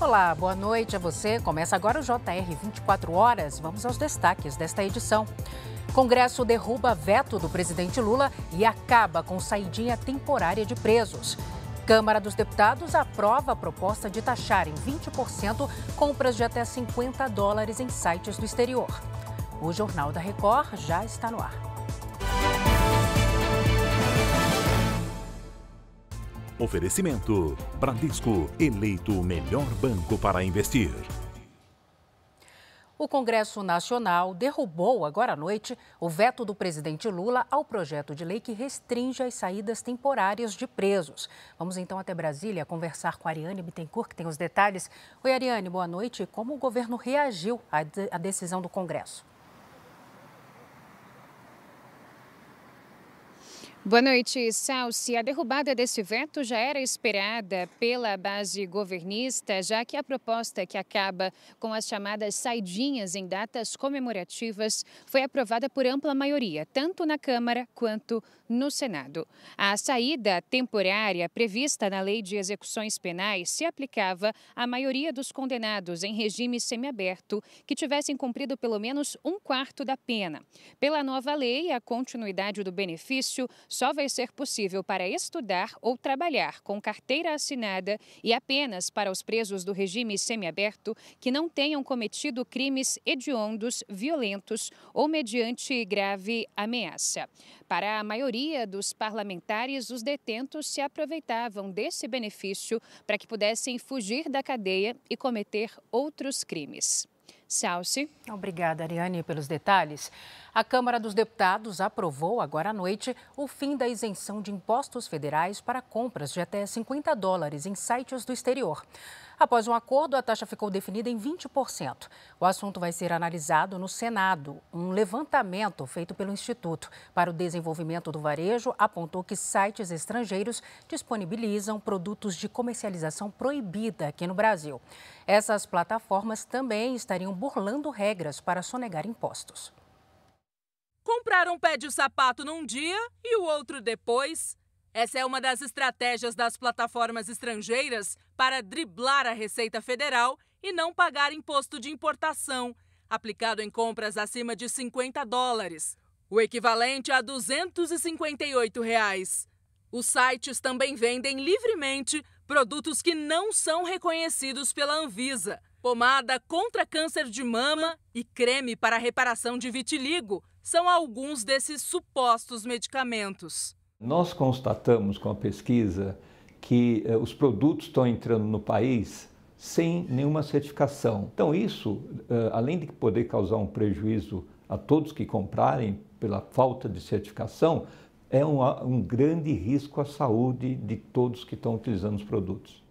Olá, boa noite a você. Começa agora o JR 24 horas. Vamos aos destaques desta edição. Congresso derruba veto do presidente Lula e acaba com saidinha temporária de presos. Câmara dos Deputados aprova a proposta de taxar em 20% compras de até $50 em sites do exterior. O Jornal da Record já está no ar. Oferecimento: Bradesco, eleito o melhor banco para investir. O Congresso Nacional derrubou agora à noite o veto do presidente Lula ao projeto de lei que restringe as saídas temporárias de presos. Vamos então até Brasília conversar com a Ariane Bittencourt, que tem os detalhes. Oi, Ariane, boa noite. Como o governo reagiu à decisão do Congresso? Boa noite, Salsi. A derrubada desse veto já era esperada pela base governista, já que a proposta que acaba com as chamadas saidinhas em datas comemorativas foi aprovada por ampla maioria, tanto na Câmara quanto no Senado. A saída temporária prevista na Lei de Execuções Penais se aplicava à maioria dos condenados em regime semiaberto que tivessem cumprido pelo menos um quarto da pena. Pela nova lei, a continuidade do benefício só vai ser possível para estudar ou trabalhar com carteira assinada e apenas para os presos do regime semiaberto que não tenham cometido crimes hediondos, violentos ou mediante grave ameaça. Para a maioria dos parlamentares, os detentos se aproveitavam desse benefício para que pudessem fugir da cadeia e cometer outros crimes. Salsi. Obrigada, Ariane, pelos detalhes. A Câmara dos Deputados aprovou agora à noite o fim da isenção de impostos federais para compras de até $50 em sites do exterior. Após um acordo, a taxa ficou definida em 20%. O assunto vai ser analisado no Senado. Um levantamento feito pelo Instituto para o Desenvolvimento do Varejo apontou que sites estrangeiros disponibilizam produtos de comercialização proibida aqui no Brasil. Essas plataformas também estariam burlando regras para sonegar impostos. Comprar um pé de sapato num dia e o outro depois. Essa é uma das estratégias das plataformas estrangeiras para driblar a Receita Federal e não pagar imposto de importação, aplicado em compras acima de $50, o equivalente a R$ 258. Os sites também vendem livremente produtos que não são reconhecidos pela Anvisa. Pomada contra câncer de mama e creme para reparação de vitiligo são alguns desses supostos medicamentos. Nós constatamos com a pesquisa que os produtos estão entrando no país sem nenhuma certificação. Então isso, além de poder causar um prejuízo a todos que comprarem pela falta de certificação, é um grande risco à saúde de todos que estão utilizando os produtos.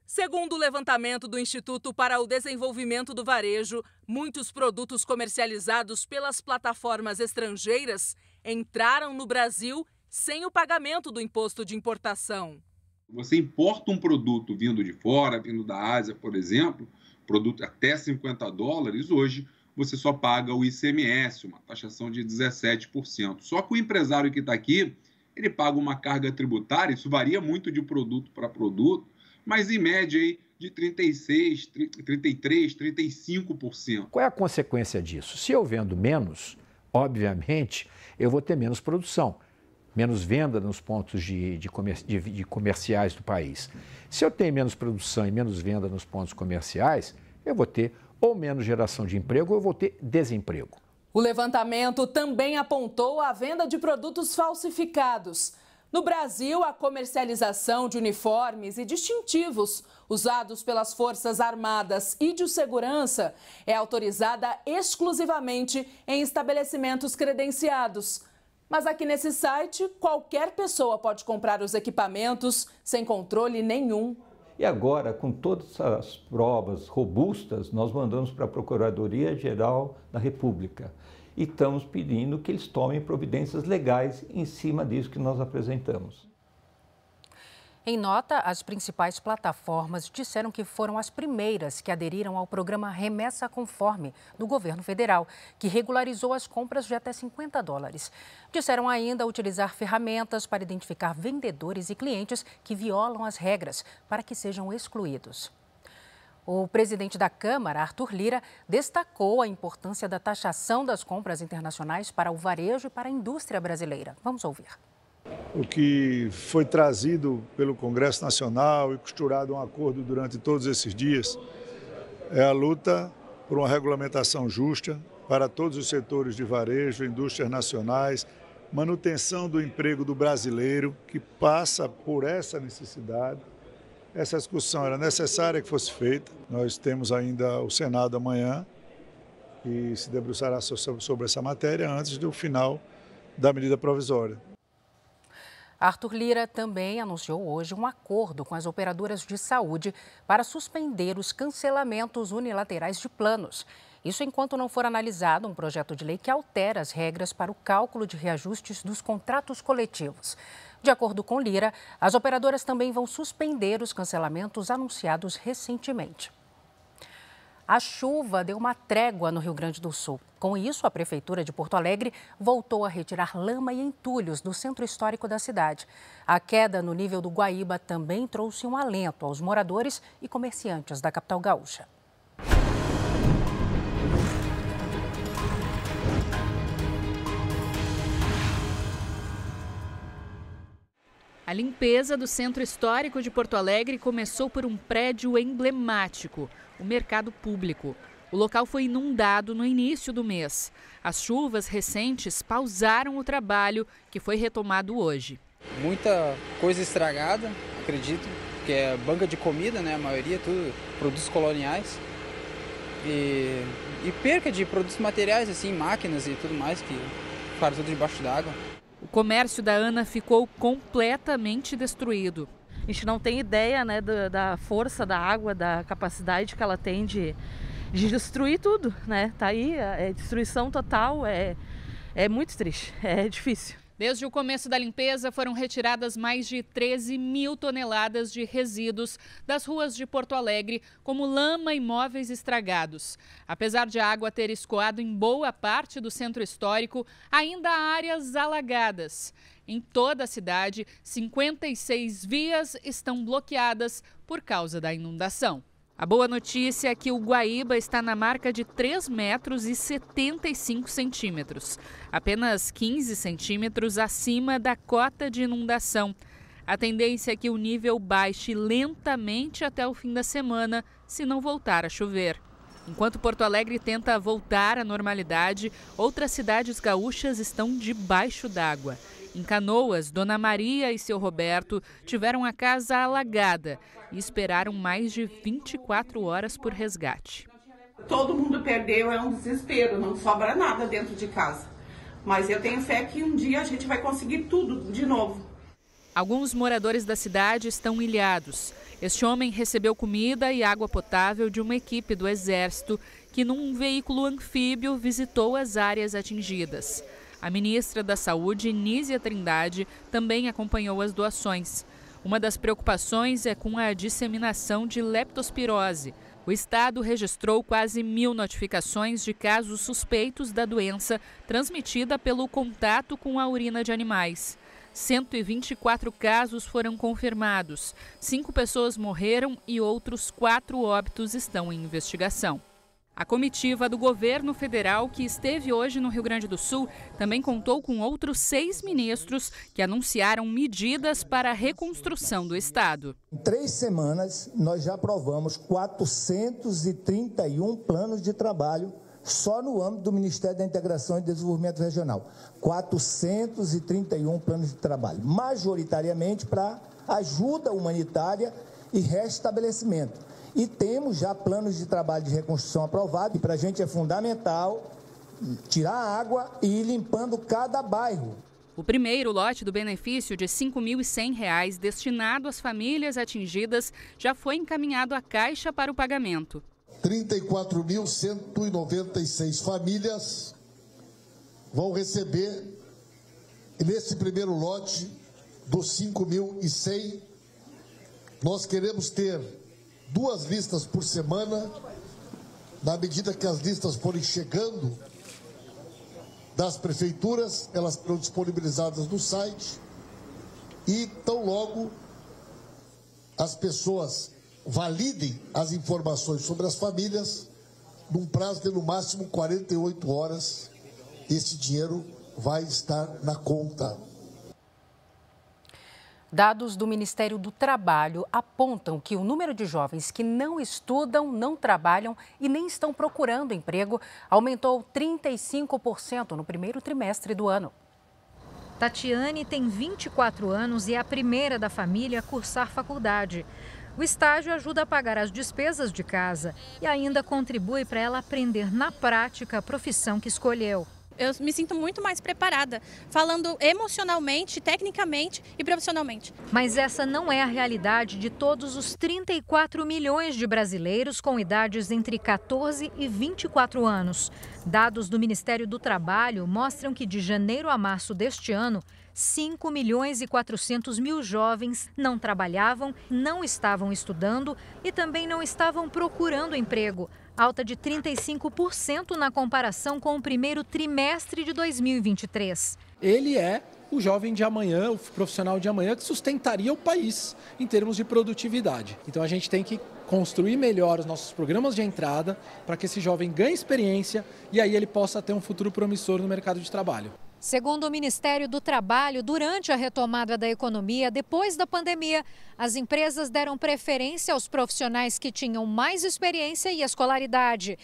Segundo o levantamento do Instituto para o Desenvolvimento do Varejo, muitos produtos comercializados pelas plataformas estrangeiras entraram no Brasil sem o pagamento do imposto de importação. Você importa um produto vindo de fora, vindo da Ásia, por exemplo, produto até $50, hoje você só paga o ICMS, uma taxação de 17%. Só que o empresário que está aqui, ele paga uma carga tributária, isso varia muito de produto para produto, mas em média aí de 36%, 33%, 35%. Qual é a consequência disso? Se eu vendo menos, obviamente, eu vou ter menos produção, menos venda nos pontos de comerciais do país. Se eu tenho menos produção e menos venda nos pontos comerciais, eu vou ter ou menos geração de emprego ou eu vou ter desemprego. O levantamento também apontou a venda de produtos falsificados. No Brasil, a comercialização de uniformes e distintivos usados pelas Forças Armadas e de Segurança é autorizada exclusivamente em estabelecimentos credenciados. Mas aqui nesse site, qualquer pessoa pode comprar os equipamentos sem controle nenhum. E agora, com todas as provas robustas, nós mandamos para a Procuradoria-Geral da República. E estamos pedindo que eles tomem providências legais em cima disso que nós apresentamos. Em nota, as principais plataformas disseram que foram as primeiras que aderiram ao programa Remessa Conforme do governo federal, que regularizou as compras de até $50. Disseram ainda utilizar ferramentas para identificar vendedores e clientes que violam as regras para que sejam excluídos. O presidente da Câmara, Arthur Lira, destacou a importância da taxação das compras internacionais para o varejo e para a indústria brasileira. Vamos ouvir. O que foi trazido pelo Congresso Nacional e costurado um acordo durante todos esses dias é a luta por uma regulamentação justa para todos os setores de varejo, indústrias nacionais, manutenção do emprego do brasileiro, que passa por essa necessidade. Essa discussão era necessária que fosse feita. Nós temos ainda o Senado amanhã e se debruçará sobre essa matéria antes do final da medida provisória. Arthur Lira também anunciou hoje um acordo com as operadoras de saúde para suspender os cancelamentos unilaterais de planos. Isso enquanto não for analisado um projeto de lei que altera as regras para o cálculo de reajustes dos contratos coletivos. De acordo com Lira, as operadoras também vão suspender os cancelamentos anunciados recentemente. A chuva deu uma trégua no Rio Grande do Sul. Com isso, a Prefeitura de Porto Alegre voltou a retirar lama e entulhos do centro histórico da cidade. A queda no nível do Guaíba também trouxe um alento aos moradores e comerciantes da capital gaúcha. A limpeza do centro histórico de Porto Alegre começou por um prédio emblemático, o Mercado Público. O local foi inundado no início do mês. As chuvas recentes pausaram o trabalho, que foi retomado hoje. Muita coisa estragada, acredito, que é banca de comida, né? A maioria, tudo produtos coloniais. E perca de produtos materiais, assim, máquinas e tudo mais, que ficaram tudo debaixo d'água. O comércio da Ana ficou completamente destruído. A gente não tem ideia, né, da força da água, da capacidade que ela tem de destruir tudo, né? Tá aí, é destruição total, é muito triste, é difícil. Desde o começo da limpeza, foram retiradas mais de 13 mil toneladas de resíduos das ruas de Porto Alegre, como lama e móveis estragados. Apesar de a água ter escoado em boa parte do centro histórico, ainda há áreas alagadas. Em toda a cidade, 56 vias estão bloqueadas por causa da inundação. A boa notícia é que o Guaíba está na marca de 3 metros e 75 centímetros, apenas 15 centímetros acima da cota de inundação. A tendência é que o nível baixe lentamente até o fim da semana, se não voltar a chover. Enquanto Porto Alegre tenta voltar à normalidade, outras cidades gaúchas estão debaixo d'água. Em Canoas, Dona Maria e seu Roberto tiveram a casa alagada e esperaram mais de 24 horas por resgate. Todo mundo perdeu, é um desespero, não sobra nada dentro de casa. Mas eu tenho fé que um dia a gente vai conseguir tudo de novo. Alguns moradores da cidade estão ilhados. Este homem recebeu comida e água potável de uma equipe do Exército que, num veículo anfíbio, visitou as áreas atingidas. A ministra da Saúde, Nízia Trindade, também acompanhou as doações. Uma das preocupações é com a disseminação de leptospirose. O estado registrou quase 1.000 notificações de casos suspeitos da doença transmitida pelo contato com a urina de animais. 124 casos foram confirmados, 5 pessoas morreram e outros 4 óbitos estão em investigação. A comitiva do governo federal, que esteve hoje no Rio Grande do Sul, também contou com outros 6 ministros que anunciaram medidas para a reconstrução do estado. Em 3 semanas, nós já aprovamos 431 planos de trabalho só no âmbito do Ministério da Integração e Desenvolvimento Regional. 431 planos de trabalho, majoritariamente para ajuda humanitária e restabelecimento. E temos já planos de trabalho de reconstrução aprovados. E para a gente é fundamental tirar a água e ir limpando cada bairro. O primeiro lote do benefício de R$ 5.100 destinado às famílias atingidas já foi encaminhado à Caixa para o pagamento. 34.196 famílias vão receber, nesse primeiro lote, dos 5.100. Nós queremos ter 2 listas por semana, na medida que as listas forem chegando das prefeituras, elas serão disponibilizadas no site e tão logo as pessoas validem as informações sobre as famílias num prazo de no máximo 48 horas. Esse dinheiro vai estar na conta. Dados do Ministério do Trabalho apontam que o número de jovens que não estudam, não trabalham e nem estão procurando emprego aumentou 35% no primeiro trimestre do ano. Tatiane tem 24 anos e é a primeira da família a cursar faculdade. O estágio ajuda a pagar as despesas de casa e ainda contribui para ela aprender na prática a profissão que escolheu. Eu me sinto muito mais preparada, falando emocionalmente, tecnicamente e profissionalmente. Mas essa não é a realidade de todos os 34 milhões de brasileiros com idades entre 14 e 24 anos. Dados do Ministério do Trabalho mostram que de janeiro a março deste ano, 5 milhões e 400 mil jovens não trabalhavam, não estavam estudando e também não estavam procurando emprego. Alta de 35% na comparação com o primeiro trimestre de 2023. Ele é o jovem de amanhã, o profissional de amanhã que sustentaria o país em termos de produtividade. Então a gente tem que construir melhor os nossos programas de entrada para que esse jovem ganhe experiência e aí ele possa ter um futuro promissor no mercado de trabalho. Segundo o Ministério do Trabalho, durante a retomada da economia, depois da pandemia, as empresas deram preferência aos profissionais que tinham mais experiência e escolaridade.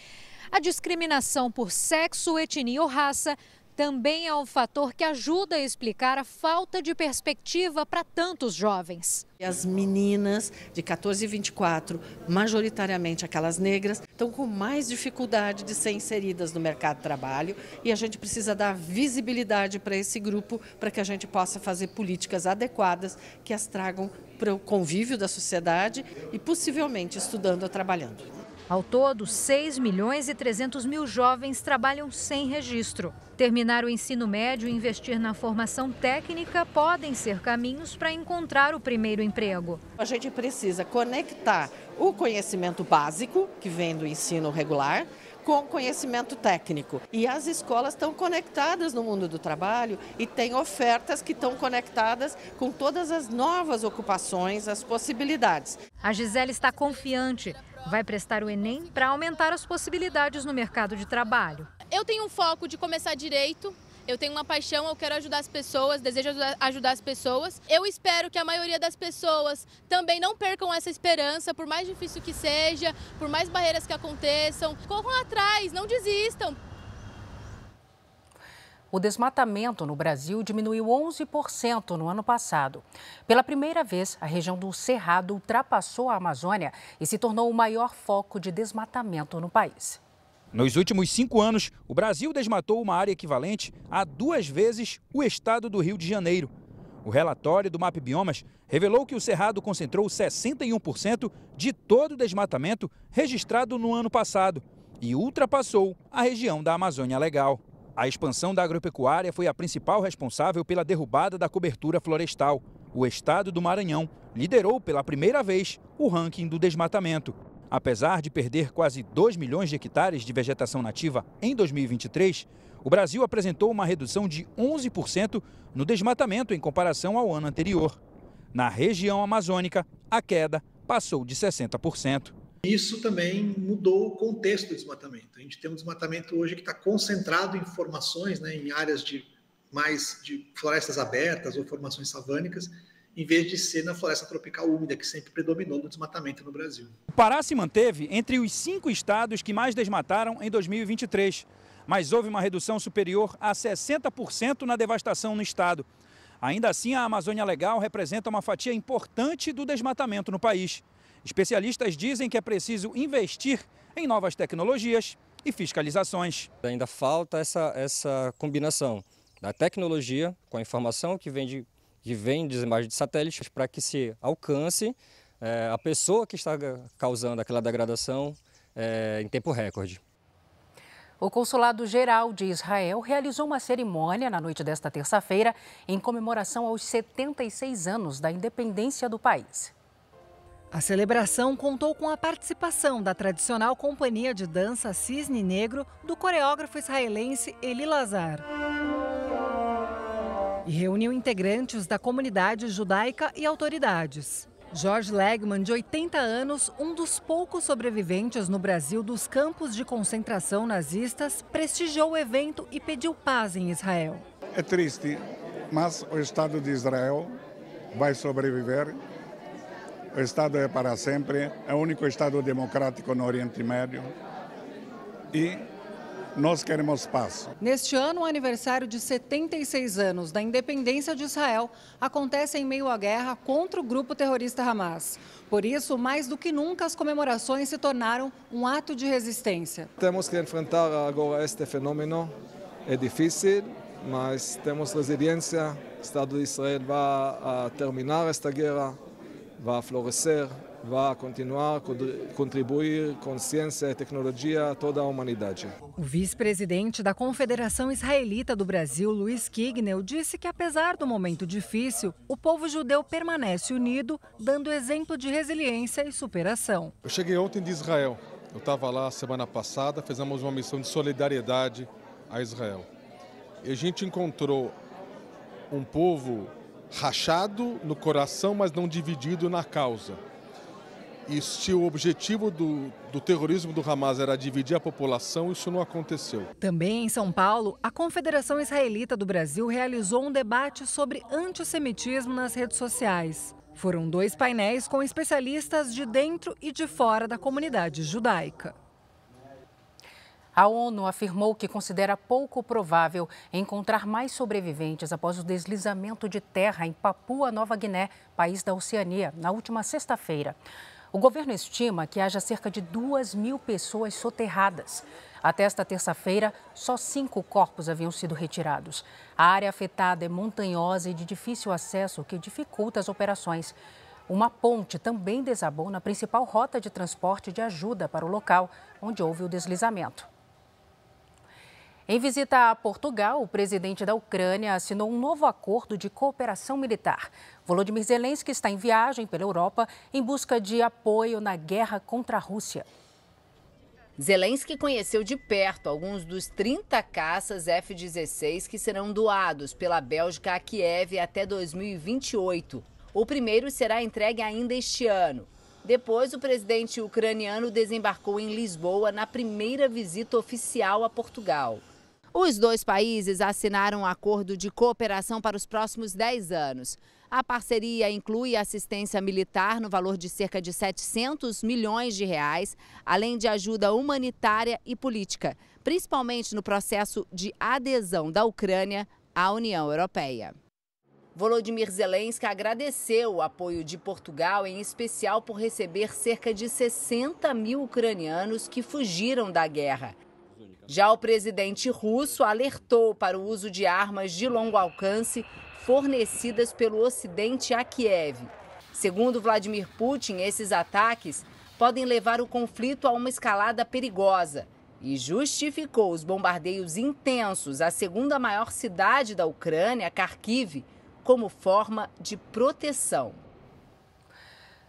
A discriminação por sexo, etnia ou raça também é um fator que ajuda a explicar a falta de perspectiva para tantos jovens. As meninas de 14 e 24, majoritariamente aquelas negras, estão com mais dificuldade de ser inseridas no mercado de trabalho e a gente precisa dar visibilidade para esse grupo para que a gente possa fazer políticas adequadas que as tragam para o convívio da sociedade e possivelmente estudando ou trabalhando. Ao todo, 6 milhões e 300 mil jovens trabalham sem registro. Terminar o ensino médio e investir na formação técnica podem ser caminhos para encontrar o primeiro emprego. A gente precisa conectar o conhecimento básico, que vem do ensino regular, com conhecimento técnico. E as escolas estão conectadas no mundo do trabalho e tem ofertas que estão conectadas com todas as novas ocupações, as possibilidades. A Gisele está confiante. Vai prestar o Enem para aumentar as possibilidades no mercado de trabalho. Eu tenho um foco de começar direito, eu tenho uma paixão, eu quero ajudar as pessoas, desejo ajudar as pessoas. Eu espero que a maioria das pessoas também não percam essa esperança, por mais difícil que seja, por mais barreiras que aconteçam. Corram atrás, não desistam. O desmatamento no Brasil diminuiu 11% no ano passado. Pela primeira vez, a região do Cerrado ultrapassou a Amazônia e se tornou o maior foco de desmatamento no país. Nos últimos 5 anos, o Brasil desmatou uma área equivalente a 2 vezes o estado do Rio de Janeiro. O relatório do MapBiomas revelou que o Cerrado concentrou 61% de todo o desmatamento registrado no ano passado e ultrapassou a região da Amazônia Legal. A expansão da agropecuária foi a principal responsável pela derrubada da cobertura florestal. O estado do Maranhão liderou pela primeira vez o ranking do desmatamento. Apesar de perder quase 2 milhões de hectares de vegetação nativa em 2023, o Brasil apresentou uma redução de 11% no desmatamento em comparação ao ano anterior. Na região amazônica, a queda passou de 60%. Isso também mudou o contexto do desmatamento. A gente tem um desmatamento hoje que está concentrado em formações, em áreas de florestas abertas ou formações savânicas, em vez de ser na floresta tropical úmida, que sempre predominou no desmatamento no Brasil. O Pará se manteve entre os 5 estados que mais desmataram em 2023, mas houve uma redução superior a 60% na devastação no estado. Ainda assim, a Amazônia Legal representa uma fatia importante do desmatamento no país. Especialistas dizem que é preciso investir em novas tecnologias e fiscalizações. Ainda falta essa combinação da tecnologia com a informação que vem de imagens de satélites para que se alcance a pessoa que está causando aquela degradação em tempo recorde. O Consulado-Geral de Israel realizou uma cerimônia na noite desta terça-feira em comemoração aos 76 anos da independência do país. A celebração contou com a participação da tradicional companhia de dança Cisne Negro do coreógrafo israelense Eli Lazar. E reuniu integrantes da comunidade judaica e autoridades. Jorge Legman, de 80 anos, um dos poucos sobreviventes no Brasil dos campos de concentração nazistas, prestigiou o evento e pediu paz em Israel. É triste, mas o Estado de Israel vai sobreviver. O Estado é para sempre, é o único Estado democrático no Oriente Médio e nós queremos paz. Neste ano, o aniversário de 76 anos da independência de Israel acontece em meio à guerra contra o grupo terrorista Hamas. Por isso, mais do que nunca, as comemorações se tornaram um ato de resistência. Temos que enfrentar agora este fenômeno. É difícil, mas temos resiliência. O Estado de Israel vai terminar esta guerra, vai florescer, vai continuar a contribuir com ciência e tecnologia a toda a humanidade. O vice-presidente da Confederação Israelita do Brasil, Luiz Kignel, disse que apesar do momento difícil, o povo judeu permanece unido, dando exemplo de resiliência e superação. Eu cheguei ontem de Israel. Eu estava lá semana passada, fizemos uma missão de solidariedade a Israel. E a gente encontrou um povo rachado no coração, mas não dividido na causa. E se o objetivo do terrorismo do Hamas era dividir a população, isso não aconteceu. Também em São Paulo, a Confederação Israelita do Brasil realizou um debate sobre antissemitismo nas redes sociais. Foram 2 painéis com especialistas de dentro e de fora da comunidade judaica. A ONU afirmou que considera pouco provável encontrar mais sobreviventes após o deslizamento de terra em Papua Nova Guiné, país da Oceania, na última sexta-feira. O governo estima que haja cerca de 2.000 pessoas soterradas. Até esta terça-feira, só 5 corpos haviam sido retirados. A área afetada é montanhosa e de difícil acesso, o que dificulta as operações. Uma ponte também desabou na principal rota de transporte de ajuda para o local, onde houve o deslizamento. Em visita a Portugal, o presidente da Ucrânia assinou um novo acordo de cooperação militar. Volodymyr Zelensky está em viagem pela Europa em busca de apoio na guerra contra a Rússia. Zelensky conheceu de perto alguns dos 30 caças F-16 que serão doados pela Bélgica a Kiev até 2028. O primeiro será entregue ainda este ano. Depois, o presidente ucraniano desembarcou em Lisboa na primeira visita oficial a Portugal. Os 2 países assinaram um acordo de cooperação para os próximos 10 anos. A parceria inclui assistência militar no valor de cerca de 700 milhões de reais, além de ajuda humanitária e política, principalmente no processo de adesão da Ucrânia à União Europeia. Volodymyr Zelensky agradeceu o apoio de Portugal, em especial por receber cerca de 60 mil ucranianos que fugiram da guerra. Já o presidente russo alertou para o uso de armas de longo alcance fornecidas pelo Ocidente a Kiev. Segundo Vladimir Putin, esses ataques podem levar o conflito a uma escalada perigosa e justificou os bombardeios intensos à segunda maior cidade da Ucrânia, Kharkiv, como forma de proteção.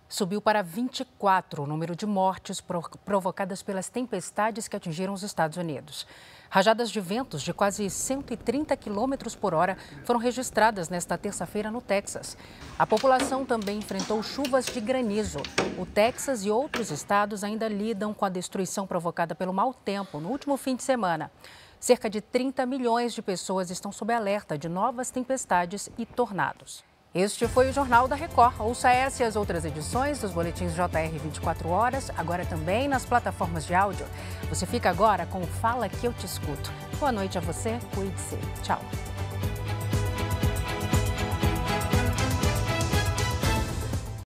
Subiu para 24 o número de mortes provocadas pelas tempestades que atingiram os Estados Unidos. Rajadas de ventos de quase 130 km por hora foram registradas nesta terça-feira no Texas. A população também enfrentou chuvas de granizo. O Texas e outros estados ainda lidam com a destruição provocada pelo mau tempo no último fim de semana. Cerca de 30 milhões de pessoas estão sob alerta de novas tempestades e tornados. Este foi o Jornal da Record. Ouça essa e as outras edições dos boletins JR 24 horas, agora também nas plataformas de áudio. Você fica agora com o Fala Que Eu Te Escuto. Boa noite a você, cuide-se. Tchau.